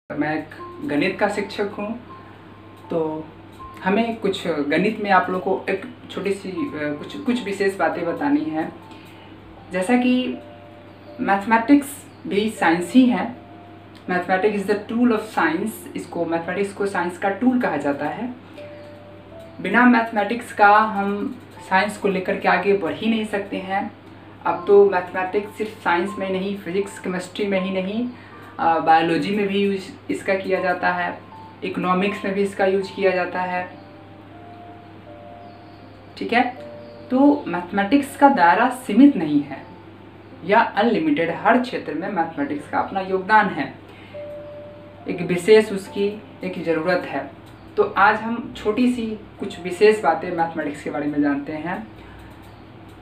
मैं एक गणित का शिक्षक हूँ, तो हमें कुछ गणित में आप लोगों को एक छोटी सी कुछ विशेष बातें बतानी है। जैसा कि मैथमेटिक्स भी साइंस ही है। Mathematics is the tool of science. इसको मैथमेटिक्स को साइंस का टूल कहा जाता है। बिना मैथमेटिक्स का हम साइंस को लेकर के आगे बढ़ ही नहीं सकते हैं। अब तो मैथमेटिक्स सिर्फ साइंस में नहीं, फिजिक्स केमिस्ट्री में ही नहीं, बायोलॉजी में भी यूज इसका किया जाता है, इकोनॉमिक्स में भी इसका यूज किया जाता है। ठीक है, तो मैथमेटिक्स का दायरा सीमित नहीं है या अनलिमिटेड। हर क्षेत्र में मैथमेटिक्स का अपना योगदान है, एक विशेष उसकी एक ज़रूरत है। तो आज हम छोटी सी कुछ विशेष बातें मैथमेटिक्स के बारे में जानते हैं।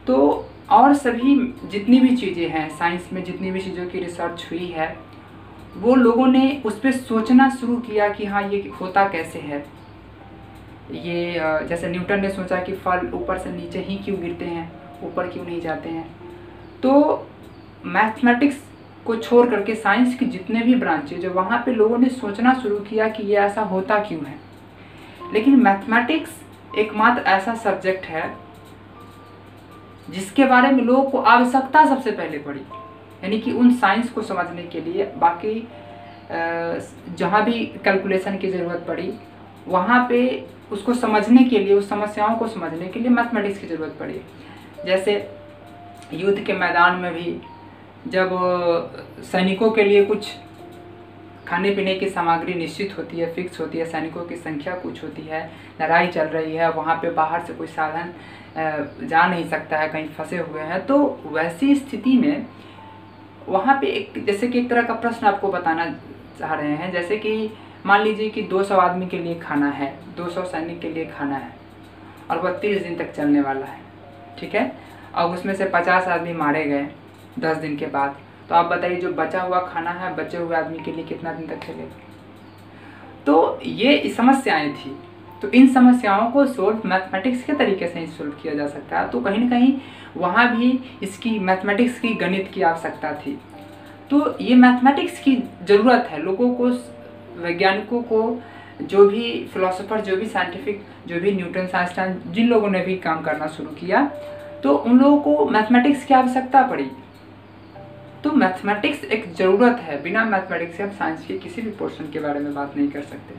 तो और सभी जितनी भी चीज़ें हैं साइंस में, जितनी भी चीज़ों की रिसर्च हुई है, वो लोगों ने उस पर सोचना शुरू किया कि हाँ ये होता कैसे है। ये जैसे न्यूटन ने सोचा कि फल ऊपर से नीचे ही क्यों गिरते हैं, ऊपर क्यों नहीं जाते हैं। तो मैथमेटिक्स को छोड़ करके साइंस के जितने भी ब्रांचेज है, वहाँ पे लोगों ने सोचना शुरू किया कि ये ऐसा होता क्यों है। लेकिन मैथमेटिक्स एकमात्र ऐसा सब्जेक्ट है जिसके बारे में लोगों को आवश्यकता सबसे पहले पड़ी, यानी कि उन साइंस को समझने के लिए। बाकी जहाँ भी कैलकुलेशन की ज़रूरत पड़ी, वहाँ पे उसको समझने के लिए, उस समस्याओं को समझने के लिए मैथमेटिक्स की ज़रूरत पड़ी। जैसे युद्ध के मैदान में भी जब सैनिकों के लिए कुछ खाने पीने की सामग्री निश्चित होती है, फिक्स होती है, सैनिकों की संख्या कुछ होती है, लड़ाई चल रही है, वहाँ पे बाहर से कोई साधन जा नहीं सकता है, कहीं फंसे हुए हैं, तो वैसी स्थिति में वहाँ पे एक जैसे कि एक तरह का प्रश्न आपको बताना चाह रहे हैं। जैसे कि मान लीजिए कि 200 आदमी के लिए खाना है, 200 सैनिक के लिए खाना है और वह 30 दिन तक चलने वाला है। ठीक है, और उसमें से 50 आदमी मारे गए 10 दिन के बाद, तो आप बताइए जो बचा हुआ खाना है बचे हुए आदमी के लिए कितना दिन तक चलेगा। तो ये समस्याएं थी। तो इन समस्याओं को सोल्व मैथमेटिक्स के तरीके से ही सोल्व किया जा सकता है। तो कहीं ना कहीं वहाँ भी इसकी मैथमेटिक्स की, गणित की आवश्यकता थी। तो ये मैथमेटिक्स की ज़रूरत है लोगों को, वैज्ञानिकों को, जो भी फिलोसोफर, जो भी साइंटिफिक, जो भी न्यूटन, आइंस्टाइन, जिन लोगों ने भी काम करना शुरू किया, तो उन लोगों को मैथमेटिक्स की आवश्यकता पड़ी। तो मैथमेटिक्स एक ज़रूरत है। बिना मैथमेटिक्स से हम साइंस के किसी भी पोर्शन के बारे में बात नहीं कर सकते।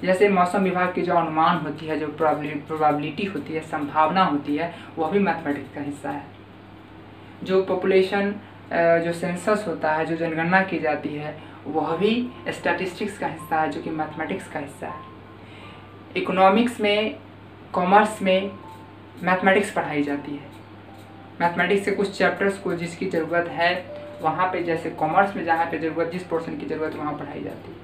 जैसे मौसम विभाग की जो अनुमान होती है, जो प्रोबेबिलिटी होती है, संभावना होती है, वह भी मैथमेटिक्स का हिस्सा है। जो पॉपुलेशन, जो सेंसस होता है, जो जनगणना की जाती है, वह भी स्टैटिस्टिक्स का हिस्सा है, जो कि मैथमेटिक्स का हिस्सा है। इकोनॉमिक्स में, कॉमर्स में मैथमेटिक्स पढ़ाई जाती है। मैथमेटिक्स के कुछ चैप्टर्स को जिसकी ज़रूरत है वहाँ पे, जैसे कॉमर्स में जहाँ पे ज़रूरत, जिस पोर्शन की ज़रूरत वहाँ पढ़ाई जाती है।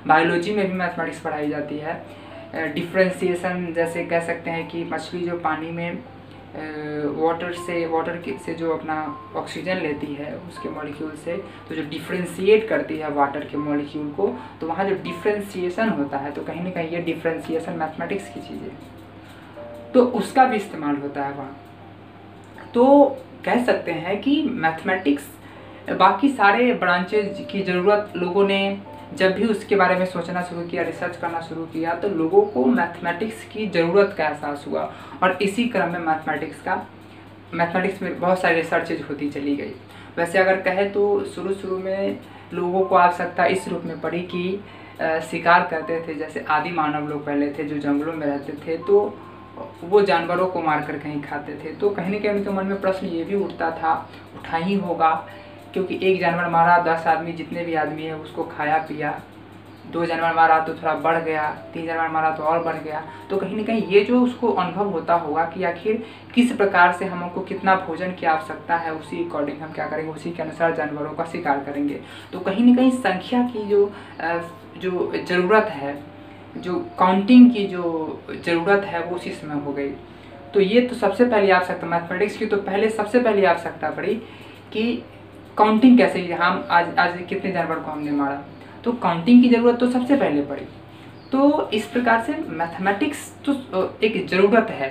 बायोलॉजी में भी मैथमेटिक्स पढ़ाई जाती है। डिफ्रेंशिएशन, जैसे कह सकते हैं कि मछली जो पानी में वाटर से जो अपना ऑक्सीजन लेती है उसके मॉलिक्यूल से, तो जो डिफ्रेंशिएट करती है वाटर के मॉलिक्यूल को, तो वहाँ जो डिफ्रेंशिएशन होता है, तो कहीं ना कहीं ये डिफ्रेंशिएशन मैथमेटिक्स की चीज़ है, तो उसका भी इस्तेमाल होता है वहाँ। तो कह सकते हैं कि मैथमेटिक्स, बाकी सारे ब्रांचेज की ज़रूरत लोगों ने जब भी उसके बारे में सोचना शुरू किया, रिसर्च करना शुरू किया, तो लोगों को मैथमेटिक्स की ज़रूरत का एहसास हुआ। और इसी क्रम में मैथमेटिक्स में बहुत सारी रिसर्चेज होती चली गई। वैसे अगर कहें तो शुरू में लोगों को आवश्यकता इस रूप में पड़ी कि शिकार करते थे। जैसे आदि मानव लोग पहले थे जो जंगलों में रहते थे, तो वो जानवरों को मार कर कहीं खाते थे। तो कहीं ना कहीं उनके मन में प्रश्न ये भी उठा ही होगा, क्योंकि एक जानवर मारा, 10 आदमी, जितने भी आदमी है उसको खाया पिया, 2 जानवर मारा तो थोड़ा बढ़ गया, 3 जानवर मारा तो और बढ़ गया। तो कहीं ना कहीं ये जो उसको अनुभव होता होगा कि आखिर किस प्रकार से हमको कितना भोजन की आवश्यकता है, उसी अकॉर्डिंग हम क्या करेंगे, उसी के अनुसार जानवरों का शिकार करेंगे। तो कहीं ना कहीं संख्या की जो ज़रूरत है, जो काउंटिंग की जो ज़रूरत है, वो उसी समय हो गई। तो ये तो सबसे पहली आवश्यकता मैथमेटिक्स की, तो पहले सबसे पहली आवश्यकता पड़ी कि काउंटिंग कैसे, हम आज कितने जानवर को हमने मारा, तो काउंटिंग की ज़रूरत तो सबसे पहले पड़ी। तो इस प्रकार से मैथमेटिक्स तो एक ज़रूरत है।